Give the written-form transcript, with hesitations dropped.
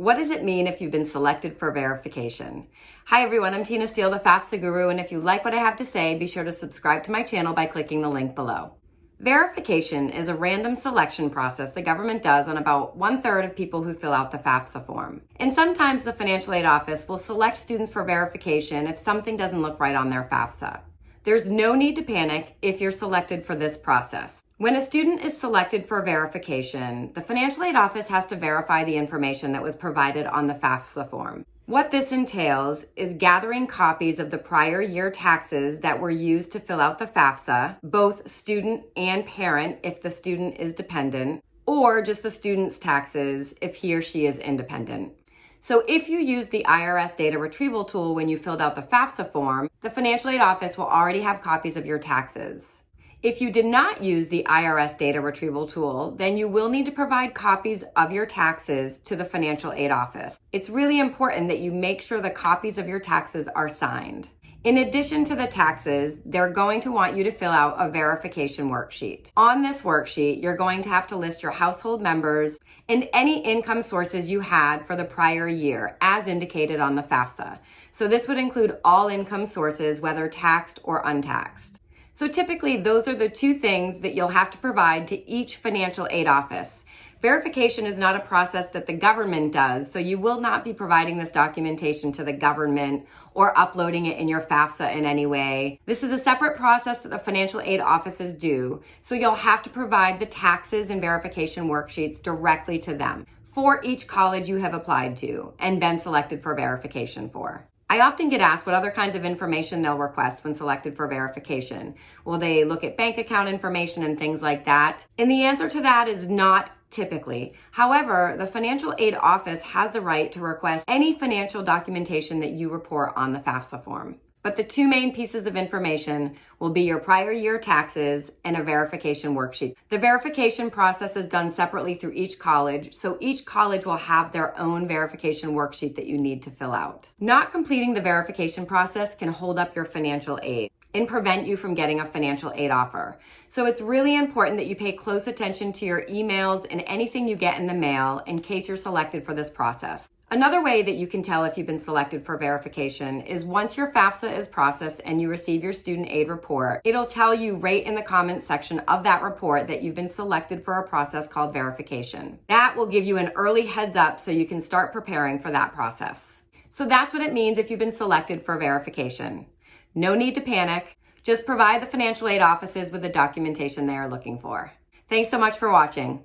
What does it mean if you've been selected for verification? Hi everyone, I'm Tina Steele, the FAFSA guru, and if you like what I have to say, be sure to subscribe to my channel by clicking the link below. Verification is a random selection process the government does on about 1/3 of people who fill out the FAFSA form. And sometimes the financial aid office will select students for verification if something doesn't look right on their FAFSA. There's no need to panic if you're selected for this process. When a student is selected for verification, the financial aid office has to verify the information that was provided on the FAFSA form. What this entails is gathering copies of the prior year taxes that were used to fill out the FAFSA, both student and parent if the student is dependent, or just the student's taxes if he or she is independent. So if you use the IRS data retrieval tool when you filled out the FAFSA form, the financial aid office will already have copies of your taxes. If you did not use the IRS data retrieval tool, then you will need to provide copies of your taxes to the financial aid office. It's really important that you make sure the copies of your taxes are signed. In addition to the taxes, they're going to want you to fill out a verification worksheet. On this worksheet, you're going to have to list your household members and any income sources you had for the prior year, as indicated on the FAFSA. So this would include all income sources, whether taxed or untaxed. So typically, those are the two things that you'll have to provide to each financial aid office. Verification is not a process that the government does, so you will not be providing this documentation to the government or uploading it in your FAFSA in any way. This is a separate process that the financial aid offices do, so you'll have to provide the taxes and verification worksheets directly to them for each college you have applied to and been selected for verification for. I often get asked what other kinds of information they'll request when selected for verification. Will they look at bank account information and things like that? And the answer to that is not typically. However, the financial aid office has the right to request any financial documentation that you report on the FAFSA form. But the two main pieces of information will be your prior year taxes and a verification worksheet. The verification process is done separately through each college, so each college will have their own verification worksheet that you need to fill out. Not completing the verification process can hold up your financial aid and prevent you from getting a financial aid offer. So it's really important that you pay close attention to your emails and anything you get in the mail in case you're selected for this process. Another way that you can tell if you've been selected for verification is once your FAFSA is processed and you receive your student aid report, it'll tell you right in the comments section of that report that you've been selected for a process called verification. That will give you an early heads up so you can start preparing for that process. So that's what it means if you've been selected for verification. No need to panic. Just provide the financial aid offices with the documentation they are looking for. Thanks so much for watching.